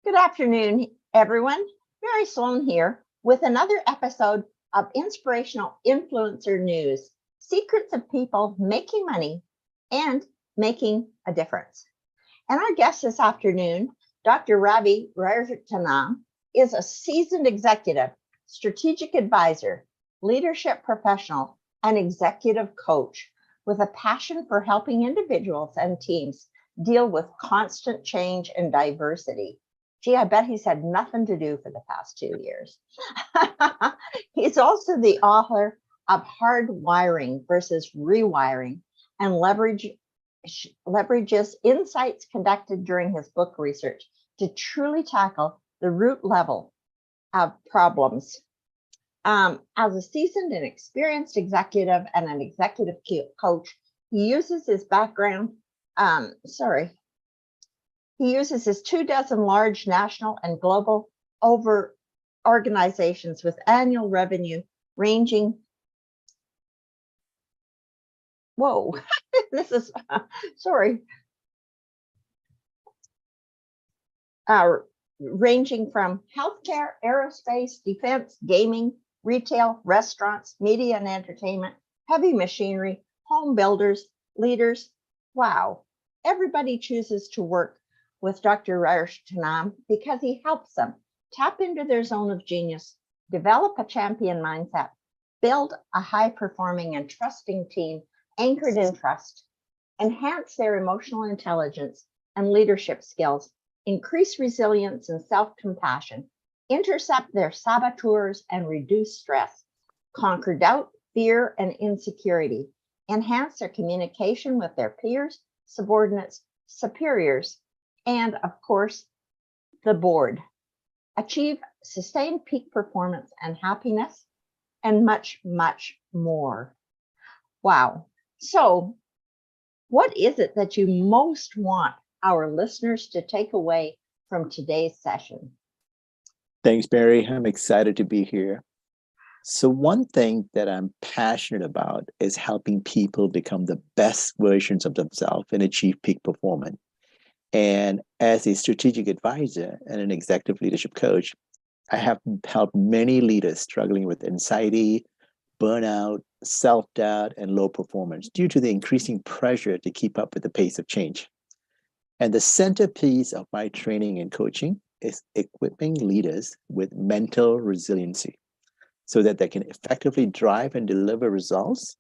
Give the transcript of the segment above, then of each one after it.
Good afternoon, everyone. Mary Sloan here with another episode of Inspirational Influencer News, secrets of people making money and making a difference. And our guest this afternoon, Dr. Ravi Rajaratnam, is a seasoned executive, strategic advisor, leadership professional, and executive coach with a passion for helping individuals and teams deal with constant change and diversity. Gee, I bet he's had nothing to do for the past 2 years. He's also the author of Hard Wiring versus Rewiring and leverages insights conducted during his book research to truly tackle the root level of problems. As a seasoned and experienced executive and an executive coach, he uses his background, he uses his 24 large national and global organizations with annual revenue ranging. Whoa, this is, ranging from healthcare, aerospace, defense, gaming, retail, restaurants, media and entertainment, heavy machinery, home builders, leaders. Wow, everybody chooses to work with Dr. Rajaratnam because he helps them tap into their zone of genius, develop a champion mindset, build a high-performing and trusting team anchored in trust, enhance their emotional intelligence and leadership skills, increase resilience and self-compassion, intercept their saboteurs and reduce stress, conquer doubt, fear, and insecurity, enhance their communication with their peers, subordinates, superiors, and of course, the board, achieve sustained peak performance and happiness, and much, much more. Wow. So what is it that you most want our listeners to take away from today's session? Thanks, Mary. I'm excited to be here. So one thing that I'm passionate about is helping people become the best versions of themselves and achieve peak performance. And as a strategic advisor and an executive leadership coach, I have helped many leaders struggling with anxiety, burnout, self-doubt, and low performance due to the increasing pressure to keep up with the pace of change. And the centerpiece of my training and coaching is equipping leaders with mental resiliency so that they can effectively drive and deliver results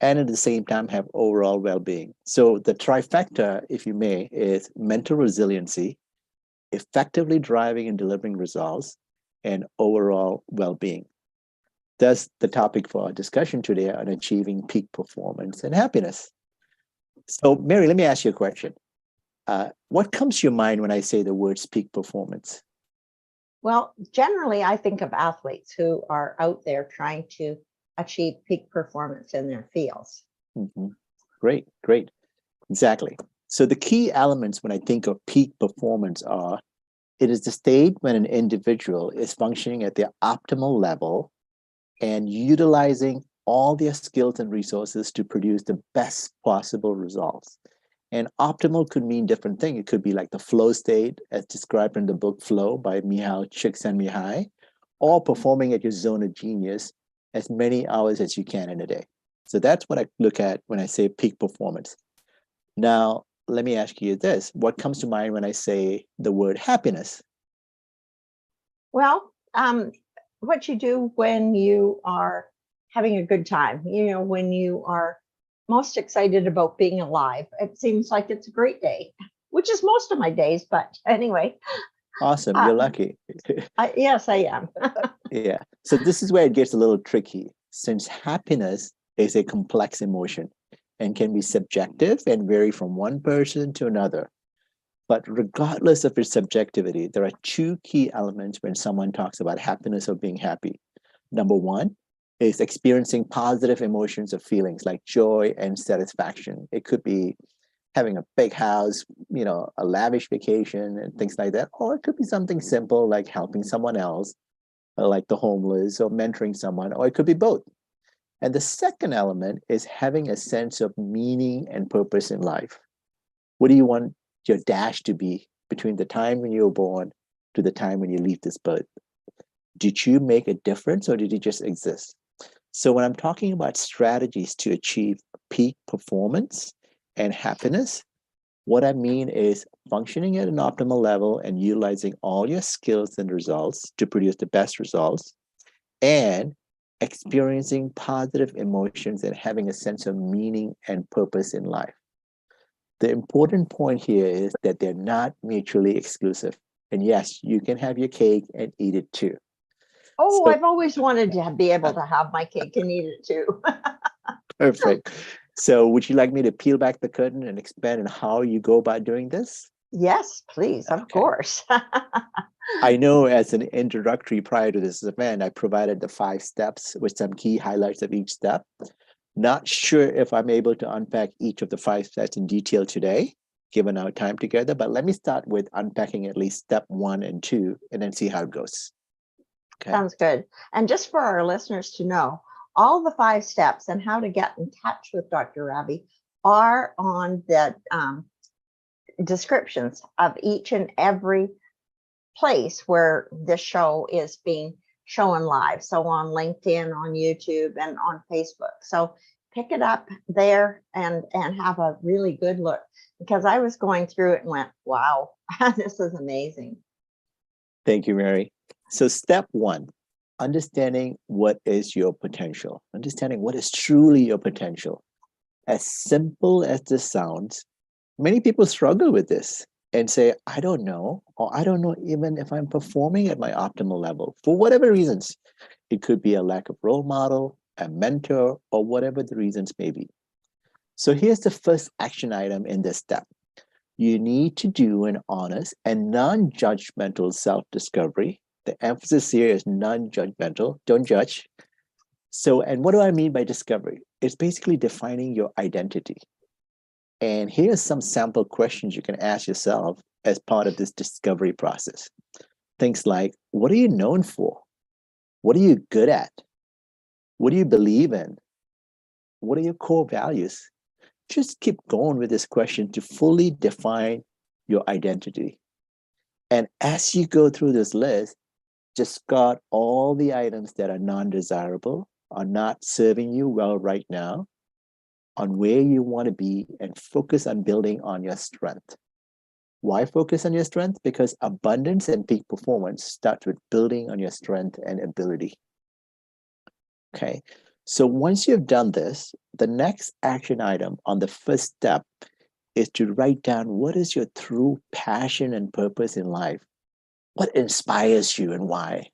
and at the same time have overall well-being. So the trifecta, if you may, is mental resiliency, effectively driving and delivering results, and overall well-being. That's the topic for our discussion today on achieving peak performance and happiness. So Mary, let me ask you a question. What comes to your mind when I say the words peak performance? Well, generally, I think of athletes who are out there trying to achieve peak performance in their fields. Mm-hmm. Great. Exactly. So the key elements when I think of peak performance are, it is the state when an individual is functioning at their optimal level and utilizing all their skills and resources to produce the best possible results. And optimal could mean different things. It could be like the flow state as described in the book Flow by Mihaly Csikszentmihalyi, or performing at your zone of genius as many hours as you can in a day. So that's what I look at when I say peak performance. Now, let me ask you this. What comes to mind when I say the word happiness? Well, what you do when you are having a good time, when you are most excited about being alive. It seems like it's a great day, which is most of my days, but anyway. Awesome, you're lucky. Yes, I am. Yeah, so this is where it gets a little tricky, since happiness is a complex emotion and can be subjective and vary from one person to another. But regardless of its subjectivity, there are two key elements when someone talks about happiness or being happy. Number one is experiencing positive emotions or feelings like joy and satisfaction. It could be having a big house, a lavish vacation and things like that. Or it could be something simple like helping someone else, like the homeless, or mentoring someone, or it could be both. And the second element is having a sense of meaning and purpose in life. What do you want your dash to be between the time when you were born to the time when you leave this birth. Did you make a difference or did you just exist? So when I'm talking about strategies to achieve peak performance and happiness, what I mean is functioning at an optimal level and utilizing all your skills and results to produce the best results, and experiencing positive emotions and having a sense of meaning and purpose in life. The important point here is that they're not mutually exclusive. And yes, you can have your cake and eat it too. Oh, So I've always wanted to be able to have my cake and eat it too. perfect. So would you like me to peel back the curtain and expand on how you go about doing this? Yes, please, of Okay. course. I know as an introductory prior to this event, I provided the 5 steps with some key highlights of each step. Not sure if I'm able to unpack each of the 5 steps in detail today, given our time together, but let me start with unpacking at least step 1 and 2 and then see how it goes. Okay. Sounds good. And just for our listeners to know, all the 5 steps and how to get in touch with Dr. Ravi are on the descriptions of each and every place where this show is being shown live. So on LinkedIn, on YouTube, and on Facebook. So pick it up there and have a really good look, because I was going through it and went, wow, this is amazing. Thank you, Mary. So step 1, understanding what is your potential, understanding what is truly your potential. As simple as this sounds, many people struggle with this and say, I don't know, or I don't know even if I'm performing at my optimal level for whatever reasons. It could be a lack of role model, a mentor, or whatever the reasons may be. So here's the first action item in this step. You need to do an honest and non-judgmental self-discovery. The emphasis here is non-judgmental, don't judge. So, and what do I mean by discovery? It's basically defining your identity. And here's some sample questions you can ask yourself as part of this discovery process. Things like, what are you known for? What are you good at? What do you believe in? What are your core values? Just keep going with this question to fully define your identity. And as you go through this list, discard all the items that are non-desirable, are not serving you well right now, on where you want to be, and focus on building on your strength. Why focus on your strength? Because abundance and peak performance starts with building on your strength and ability. Okay, so once you've done this, the next action item on the first step is to write down what is your true passion and purpose in life. What inspires you and why?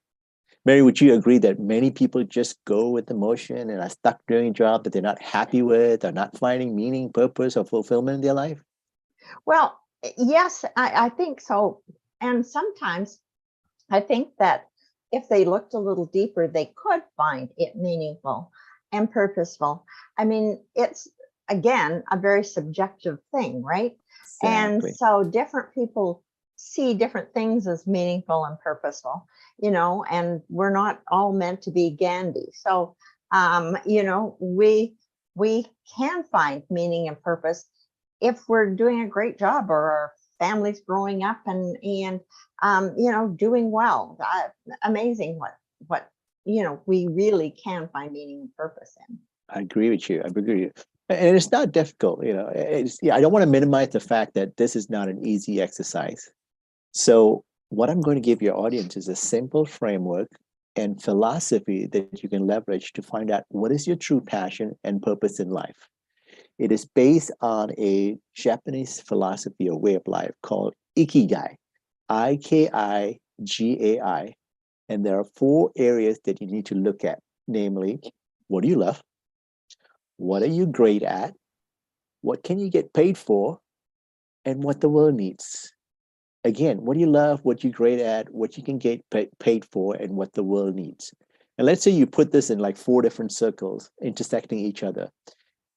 Mary, would you agree that many people just go with the motion and are stuck doing a job that they're not happy with, or not finding meaning, purpose, or fulfillment in their life? Well, yes, I think so. And sometimes I think that if they looked a little deeper, they could find it meaningful and purposeful. I mean, it's, again, a very subjective thing, right? And Exactly. so different people see different things as meaningful and purposeful, and we're not all meant to be Gandhi. So, we can find meaning and purpose if we're doing a great job, or our family's growing up and doing well. Amazing what we really can find meaning and purpose in. I agree with you. I agree with you. And it's not difficult, I don't want to minimize the fact that this is not an easy exercise. So what I'm going to give your audience is a simple framework and philosophy that you can leverage to find out what is your true passion and purpose in life. It is based on a Japanese philosophy or way of life called Ikigai, Ikigai. And there are 4 areas that you need to look at, namely, what do you love? What are you great at? What can you get paid for? And what the world needs. Again, what do you love, what you're great at, what you can get paid for, and what the world needs. And let's say you put this in like 4 different circles intersecting each other.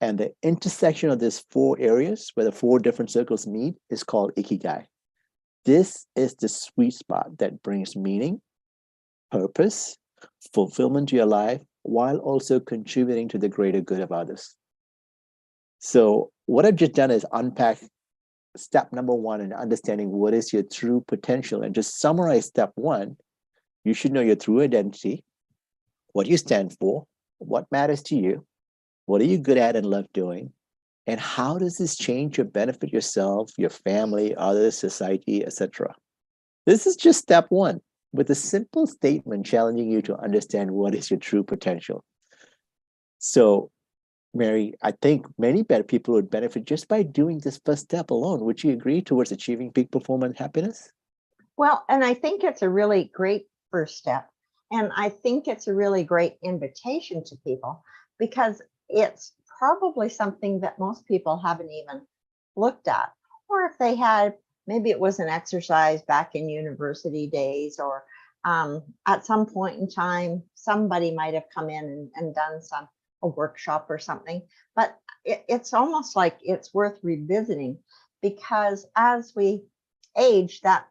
And the intersection of these 4 areas where the 4 different circles meet is called Ikigai. This is the sweet spot that brings meaning, purpose, fulfillment to your life, while also contributing to the greater good of others. So what I've just done is unpack step number one in understanding what is your true potential. And just summarize step one, you should know your true identity, what you stand for, what matters to you, what are you good at and love doing, and how does this change or benefit yourself, your family, others, society, etc. This is just step one, with a simple statement challenging you to understand what is your true potential. So, Mary, I think many better people would benefit just by doing this first step alone. Would you agree towards achieving peak performance happiness? Well, and I think it's a really great first step. And I think it's a really great invitation to people because it's probably something that most people haven't even looked at. Or if they had, maybe it was an exercise back in university days, or at some point in time, somebody might have come in and done a workshop or something. But it's almost like it's worth revisiting, because as we age, that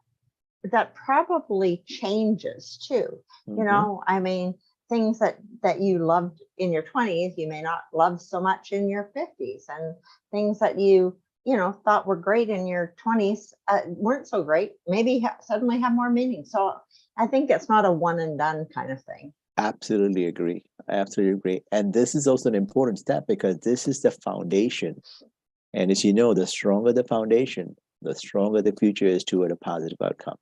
probably changes too. I mean, things that you loved in your 20s, you may not love so much in your 50s, and things that you thought were great in your 20s weren't so great, maybe suddenly have more meaning. So I think it's not a one and done kind of thing. Absolutely agree. I absolutely agree. And this is also an important step because this is the foundation. And as you know, the stronger the foundation, the stronger the future is toward a positive outcome.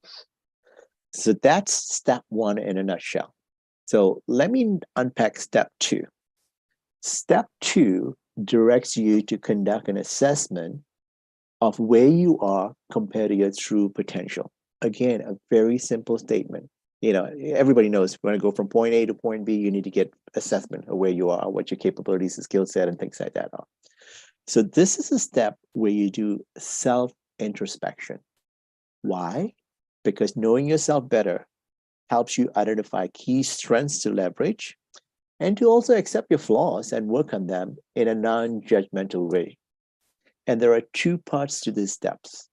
So that's step one in a nutshell. So let me unpack step two. Step two directs you to conduct an assessment of where you are compared to your true potential. Again, a very simple statement. Everybody knows when I go from point A to point B, you need to get assessment of where you are, what your capabilities and skill set and things like that are. So this is a step where you do self-introspection. Why? Because knowing yourself better helps you identify key strengths to leverage and to also accept your flaws and work on them in a non-judgmental way. And there are two parts to these steps.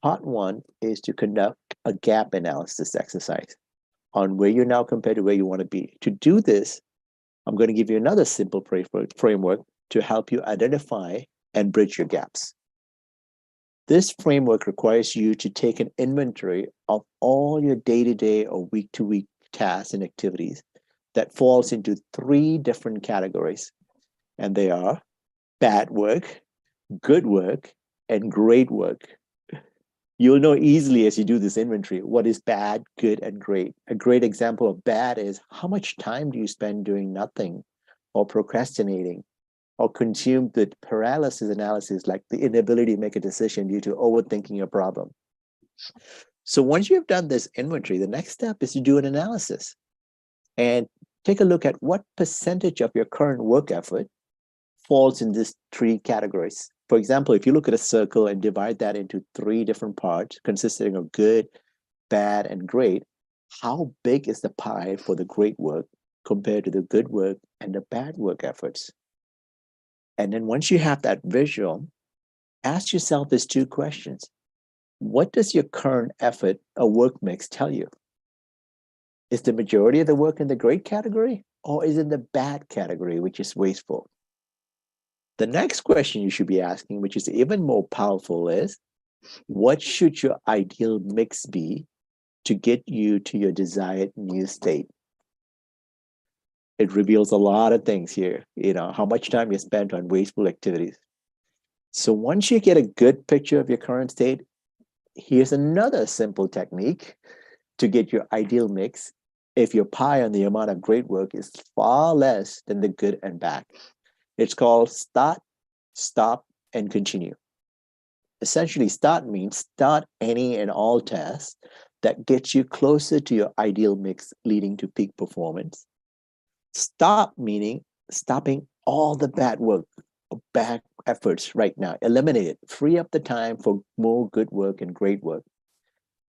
Part one is to conduct a gap analysis exercise on where you're now compared to where you want to be. To do this, I'm going to give you another simple framework to help you identify and bridge your gaps. This framework requires you to take an inventory of all your day-to-day or week-to-week tasks and activities that falls into three different categories. And they are bad work, good work, and great work. You'll know easily as you do this inventory what is bad, good, and great. A great example of bad is how much time do you spend doing nothing or procrastinating or consumed with paralysis analysis, like the inability to make a decision due to overthinking a problem. So once you've done this inventory, the next step is to do an analysis and take a look at what percentage of your current work effort falls in these three categories. For example, if you look at a circle and divide that into three different parts consisting of good, bad, and great, how big is the pie for the great work compared to the good work and the bad work efforts? And then once you have that visual, ask yourself these two questions. What does your current effort or work mix tell you? Is the majority of the work in the great category, or is it the bad category, which is wasteful? The next question you should be asking, which is even more powerful, is what should your ideal mix be to get you to your desired new state? It reveals a lot of things here, how much time you spent on wasteful activities. So once you get a good picture of your current state, here's another simple technique to get your ideal mix if your pie on the amount of great work is far less than the good and bad. It's called start, stop, and continue. Essentially, start means start any and all tasks that get you closer to your ideal mix, leading to peak performance. Stop meaning stopping all the bad work, bad efforts right now. Eliminate it. Free up the time for more good work and great work.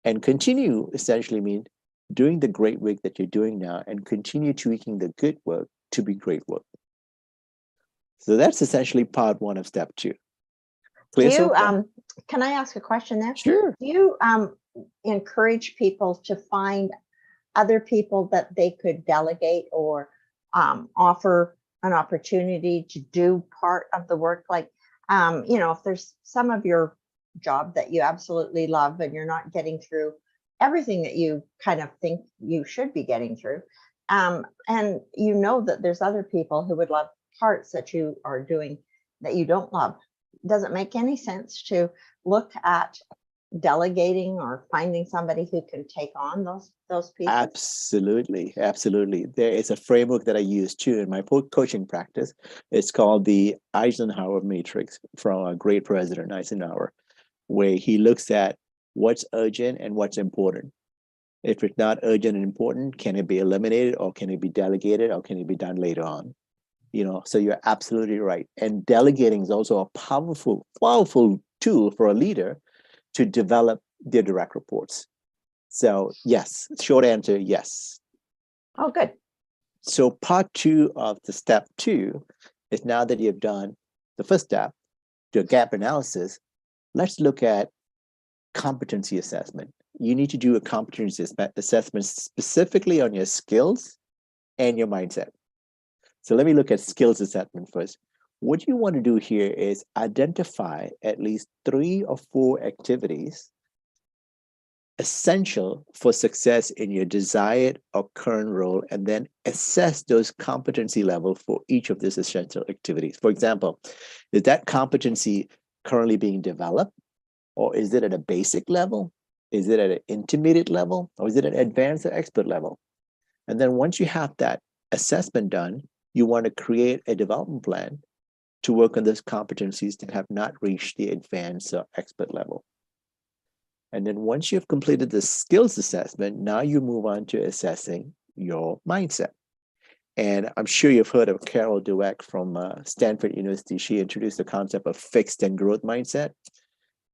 And continue essentially means doing the great work that you're doing now and continue tweaking the good work to be great work. So that's essentially part one of step two. Clear so far? Can I ask a question there? Sure. Do you encourage people to find other people that they could delegate or offer an opportunity to do part of the work? Like, if there's some of your job that you absolutely love and you're not getting through everything that you kind of think you should be getting through. And you know that there's other people who would love parts that you are doing that you don't love. Does it make any sense to look at delegating or finding somebody who can take on those pieces? Absolutely, absolutely. There is a framework that I use too in my coaching practice. It's called the Eisenhower Matrix from a great president, Eisenhower, where he looks at what's urgent and what's important. If it's not urgent and important, can it be eliminated, or can it be delegated, or can it be done later on? So you're absolutely right. And delegating is also a powerful, powerful tool for a leader to develop their direct reports. So yes, short answer, yes. Oh, good. So part 2 of the step 2 is, now that you've done the first step, your gap analysis, let's look at competency assessment. You need to do a competency assessment specifically on your skills and your mindset. So let me look at skills assessment first. What you want to do here is identify at least 3 or 4 activities essential for success in your desired or current role, and then assess those competency level for each of these essential activities. For example, is that competency currently being developed, or is it at a basic level? Is it at an intermediate level, or is it at an advanced or expert level? And then once you have that assessment done, you want to create a development plan to work on those competencies that have not reached the advanced or expert level. And then once you've completed the skills assessment, now you move on to assessing your mindset. And I'm sure you've heard of Carol Dweck from Stanford University. She introduced the concept of fixed and growth mindset.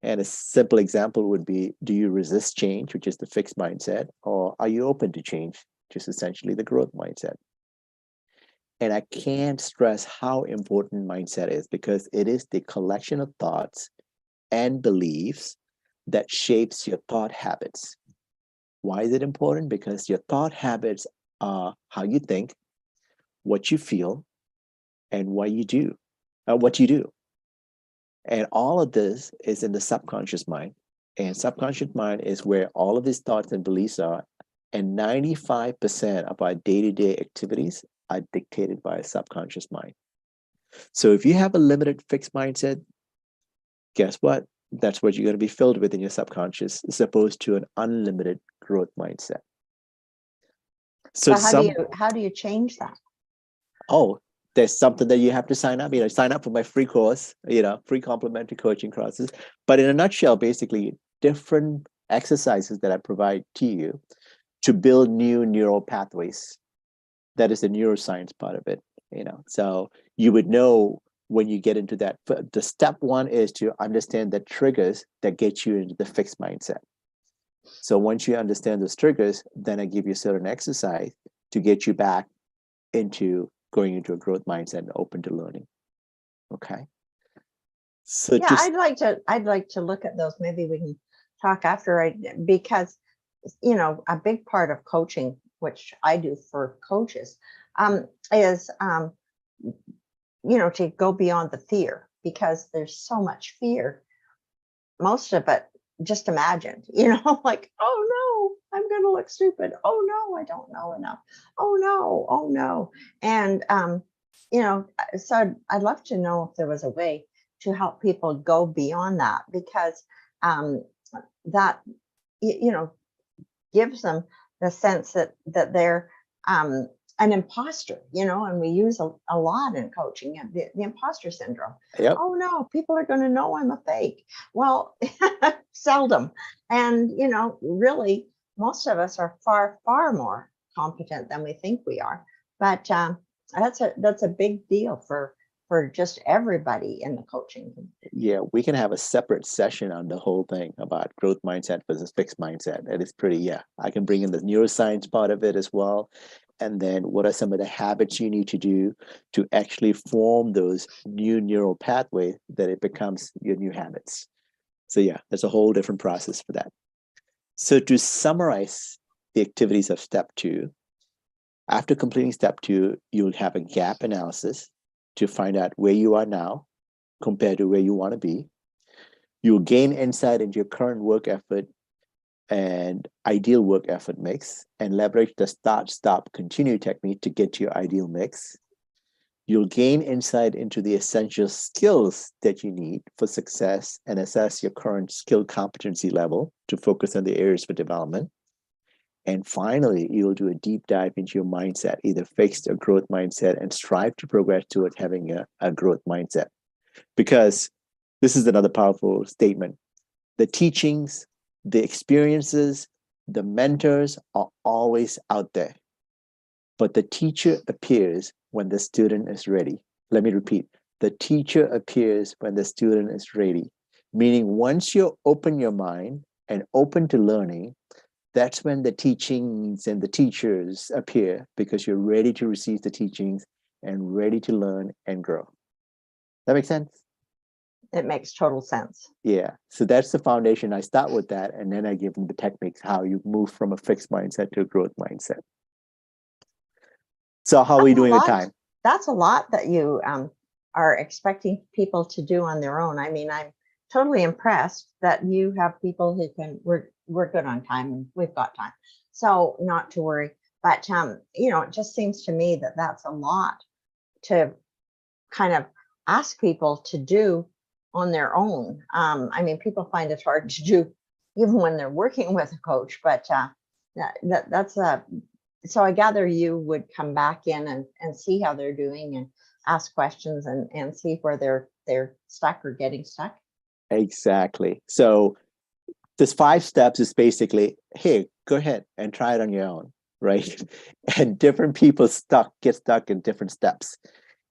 And a simple example would be, do you resist change, which is the fixed mindset, or are you open to change, which is essentially the growth mindset? And I can't stress how important mindset is, because it is the collection of thoughts and beliefs that shapes your thought habits. Why is it important? Because your thought habits are how you think, what you feel, and what you do. And all of this is in the subconscious mind. And subconscious mind is where all of these thoughts and beliefs are. And 95% of our day-to-day activities are dictated by a subconscious mind. So if you have a limited fixed mindset, guess what? That's what you're going to be filled with in your subconscious, as opposed to an unlimited growth mindset. So how do you change that? Oh, there's something that you have to sign up. Sign up for my free course, free complimentary coaching courses. But in a nutshell, basically, different exercises that I provide to you to build new neural pathways. That is the neuroscience part of it. So you would know when you get into that. The step 1 is to understand the triggers that get you into the fixed mindset. So once you understand those triggers, then I give you a certain exercise to get you back into going into a growth mindset and open to learning. Okay. So yeah, I'd like to look at those. Maybe we can talk after, because a big part of coaching, which I do for coaches, is to go beyond the fear, because there's so much fear. Most of it just imagined, like, oh no, I'm going to look stupid. Oh no, I don't know enough. Oh no. And, so I'd love to know if there was a way to help people go beyond that, because that, gives them the sense that they're an imposter, and we use a lot in coaching, the imposter syndrome. Yep. Oh no, people are going to know I'm a fake. Well, seldom. And, really, most of us are far, far more competent than we think we are. But that's a big deal for just everybody in the coaching. Yeah, we can have a separate session on the whole thing about growth mindset versus fixed mindset. It is pretty, I can bring in the neuroscience part of it as well. And then what are some of the habits you need to do to actually form those new neural pathways that it becomes your new habits. So there's a whole different process for that. So to summarize the activities of step 2, after completing step 2, you'll have a gap analysis to find out where you are now compared to where you want to be. You'll gain insight into your current work effort and ideal work effort mix and leverage the start, stop, continue technique to get to your ideal mix. You'll gain insight into the essential skills that you need for success and assess your current skill competency level to focus on the areas for development. And finally, you'll do a deep dive into your mindset, either fixed or growth mindset, and strive to progress towards having a growth mindset. Because this is another powerful statement. The teachings, the experiences, the mentors are always out there. But the teacher appears when the student is ready. Let me repeat. The teacher appears when the student is ready. Meaning once you open your mind and open to learning, that's when the teachings and the teachers appear because you're ready to receive the teachings and ready to learn and grow. That makes sense? It makes total sense. Yeah. So that's the foundation. I start with that, and then I give them the techniques, how you move from a fixed mindset to a growth mindset. So how are we doing with time? That's a lot that you are expecting people to do on their own. I mean, I'm totally impressed that you have people who can, we're good on time and we've got time. So not to worry. But, it just seems to me that that's a lot to kind of ask people to do on their own. I mean, people find it hard to do even when they're working with a coach, but that's a, so I gather you would come back in and see how they're doing and ask questions and see where they're stuck or getting stuck. Exactly. So this 5 steps is basically, hey, go ahead and try it on your own, right? And different people get stuck in different steps.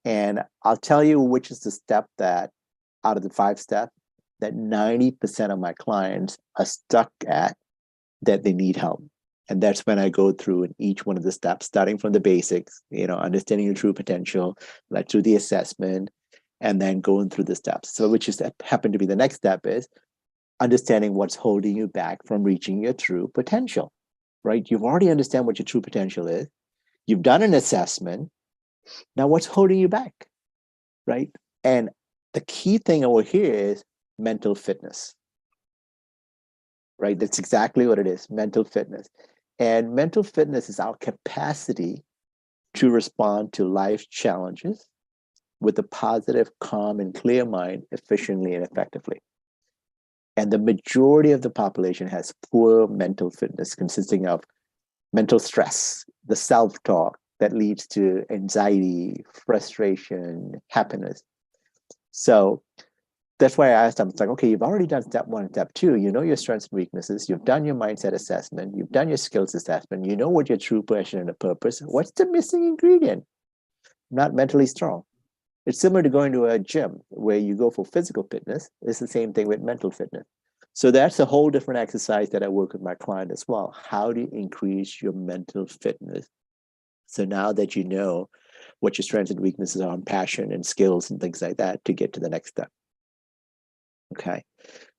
And I'll tell you which is the step that out of the 5 steps that 90% of my clients are stuck at, that they need help. And that's when I go through in each one of the steps, starting from the basics, understanding your true potential, like through the assessment, and then going through the steps. So which is happen to be the next step is understanding what's holding you back from reaching your true potential, right? You've already understand what your true potential is. You've done an assessment. Now what's holding you back, right? And the key thing over here is mental fitness, right? That's exactly what it is, mental fitness. And mental fitness is our capacity to respond to life's challenges with a positive, calm, and clear mind efficiently and effectively. And the majority of the population has poor mental fitness, consisting of mental stress, the self-talk that leads to anxiety, frustration, happiness. So that's why I asked them, it's like, okay, you've already done step 1 and step 2. You know your strengths and weaknesses. You've done your mindset assessment. You've done your skills assessment. You know what your true passion and the purpose. What's the missing ingredient? Not mentally strong. It's similar to going to a gym where you go for physical fitness. It's the same thing with mental fitness. So that's a whole different exercise that I work with my client as well. How do you increase your mental fitness? So now that you know what your strengths and weaknesses are on passion and skills and things like that to get to the next step. Okay.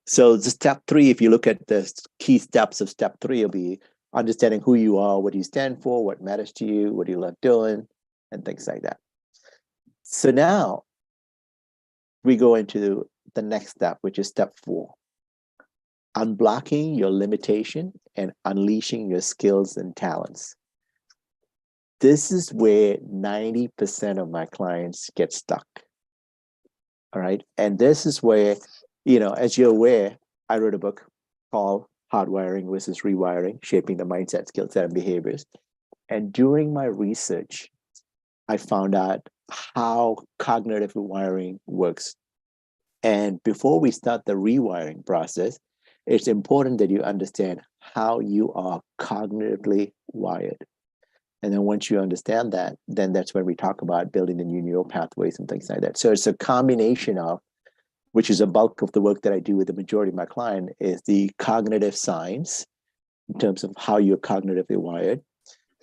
So the step 3, if you look at the key steps of step 3, will be understanding who you are, what you stand for, what matters to you, what you love doing, and things like that. So now we go into the next step, which is step 4. Unblocking your limitation and unleashing your skills and talents. This is where 90% of my clients get stuck. All right. And this is where, as you're aware, I wrote a book called Hardwiring versus Rewiring, Shaping the Mindset, Skill Set, and Behaviors. And during my research, I found out how cognitive wiring works. And before we start the rewiring process, it's important that you understand how you are cognitively wired. And then once you understand that, then that's when we talk about building the new neural pathways and things like that. So it's a combination of, which is a bulk of the work that I do with the majority of my client, is the cognitive science in terms of how you're cognitively wired,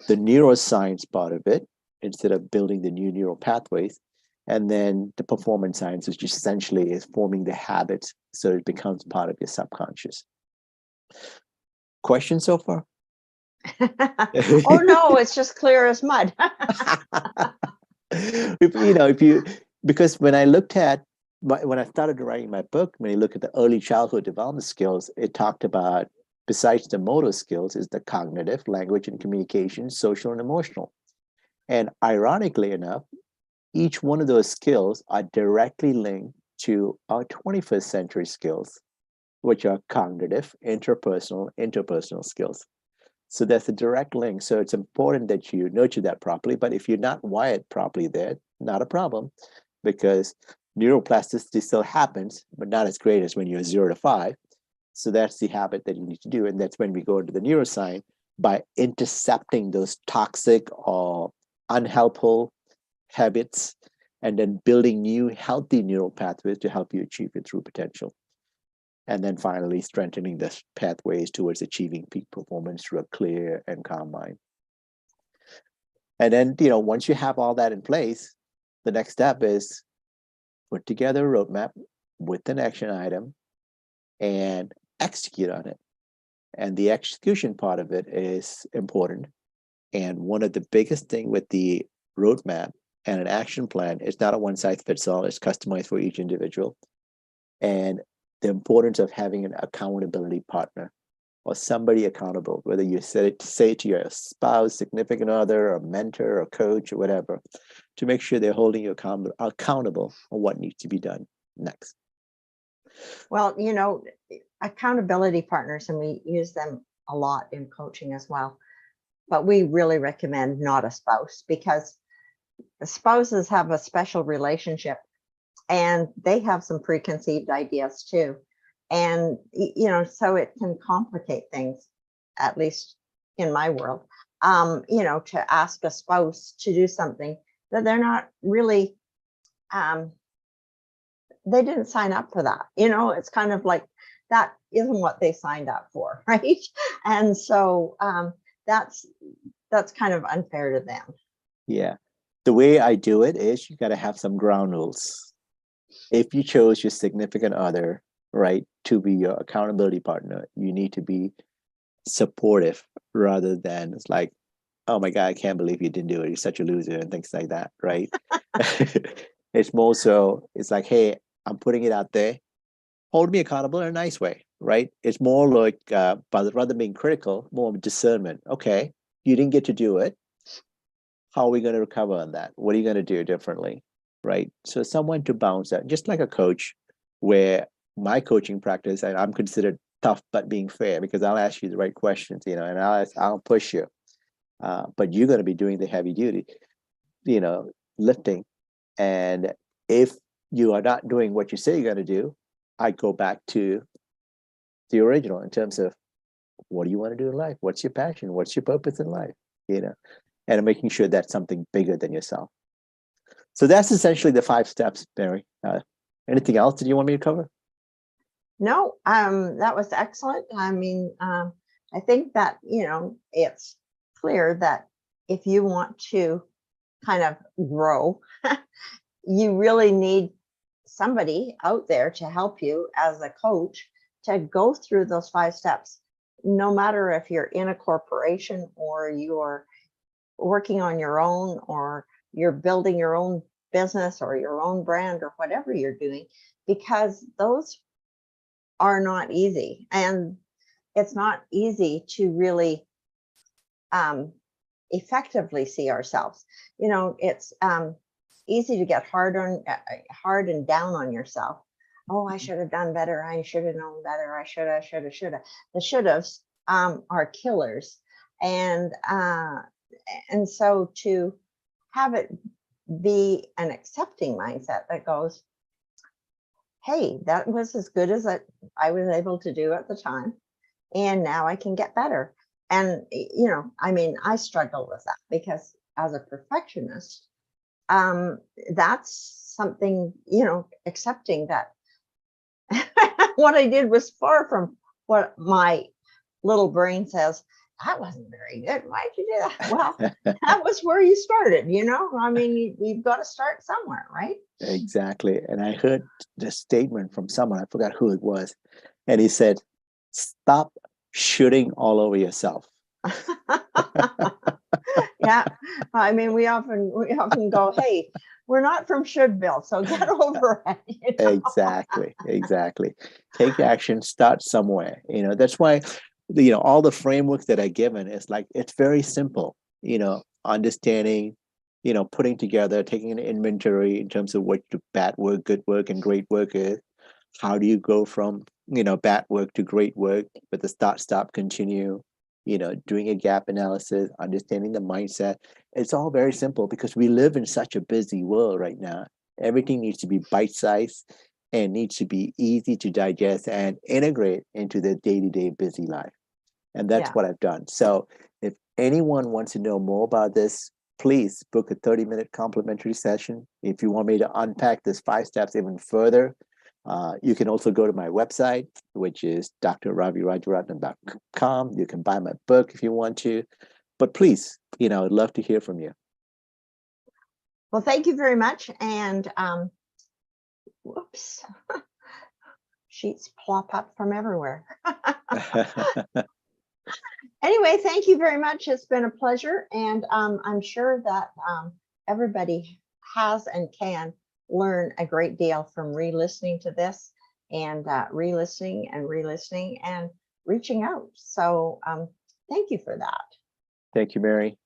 the neuroscience part of it, instead of building the new neural pathways, and then the performance science, which essentially is forming the habits so it becomes part of your subconscious. Questions so far? Oh no, it's just clear as mud. Because when I looked at when I started writing my book, when you look at the early childhood development skills, it talked about, besides the motor skills, is the cognitive, language and communication, social and emotional. And ironically enough, each one of those skills are directly linked to our 21st century skills, which are cognitive, interpersonal skills. So that's a direct link. So it's important that you nurture that properly. But if you're not wired properly there, not a problem, because neuroplasticity still happens, but not as great as when you're 0 to 5. So that's the habit that you need to do. And that's when we go into the neuroscience, by intercepting those toxic or unhelpful habits and then building new healthy neural pathways to help you achieve your true potential. And then finally, strengthening the pathways towards achieving peak performance through a clear and calm mind. And then, once you have all that in place, the next step is put together a roadmap with an action item and execute on it. And the execution part of it is important. And one of the biggest thing with the roadmap and an action plan is not a one size fits all, it's customized for each individual. And the importance of having an accountability partner or somebody accountable, whether you say to your spouse, significant other, or mentor, or coach, or whatever, to make sure they're holding you accountable on what needs to be done next. Well, accountability partners, and we use them a lot in coaching as well, but we really recommend not a spouse, because the spouses have a special relationship and they have some preconceived ideas too. And, so it can complicate things, at least in my world, to ask a spouse to do something that they're not really, they didn't sign up for that. It's kind of like that isn't what they signed up for, right? And so that's kind of unfair to them. Yeah. The way I do it is you got to have some ground rules. If you chose your significant other, right, to be your accountability partner, you need to be supportive rather than it's like, oh my God, I can't believe you didn't do it. You're such a loser and things like that, right? It's more so, it's like, hey, I'm putting it out there. Hold me accountable in a nice way, right? It's more like, but rather than being critical, more of discernment. Okay, you didn't get to do it. How are we going to recover on that? What are you going to do differently, right? So someone to bounce that, just like a coach, where my coaching practice, and I'm considered tough but being fair, because I'll ask you the right questions, and I'll push you. But you're going to be doing the heavy duty, lifting. And if you are not doing what you say you're going to do, I go back to the original in terms of, what do you want to do in life? What's your passion? What's your purpose in life? And making sure that's something bigger than yourself. So that's essentially the 5 steps, Barry. Anything else that you want me to cover? No, that was excellent. I mean, I think that, it's clear that if you want to kind of grow, you really need somebody out there to help you as a coach to go through those 5 steps, no matter if you're in a corporation or you're working on your own, or you're building your own business or your own brand or whatever you're doing, because those are not easy. And it's not easy to really effectively see ourselves. It's easy to get hard and down on yourself. Oh, I should have done better. I should have known better. I should have. The should haves are killers. And so to have it be an accepting mindset that goes, hey, that was as good as I was able to do at the time, and now I can get better. And I struggle with that, because as a perfectionist, that's something, accepting that what I did was far from what my little brain says. That wasn't very good. Why'd you do that? Well, that was where you started, you've got to start somewhere, right? Exactly. And I heard the statement from someone, I forgot who it was. And he said, stop shooting all over yourself. Yeah, Yeah. I mean, we often go, hey, we're not from Shouldville, so get over it. You know? Exactly. Take action, start somewhere. That's why, all the frameworks that are given is like, it's very simple, understanding, putting together, taking an inventory in terms of what bad work, good work, and great work is. How do you go from, bad work to great work with the start, stop, continue, doing a gap analysis, understanding the mindset. It's all very simple because we live in such a busy world right now. Everything needs to be bite-sized and needs to be easy to digest and integrate into the day-to-day busy life. And that's Yeah. what I've done. So if anyone wants to know more about this, please book a 30-minute complimentary session. If you want me to unpack this 5 steps even further, you can also go to my website, which is drravirajaratnam.com. You can buy my book if you want to. But please, I'd love to hear from you. Well, thank you very much. And whoops, sheets plop up from everywhere. Anyway, thank you very much. It's been a pleasure. And I'm sure that everybody has and can learn a great deal from re-listening to this and re-listening and reaching out. So thank you for that. Thank you, Mary.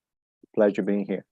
Pleasure being here.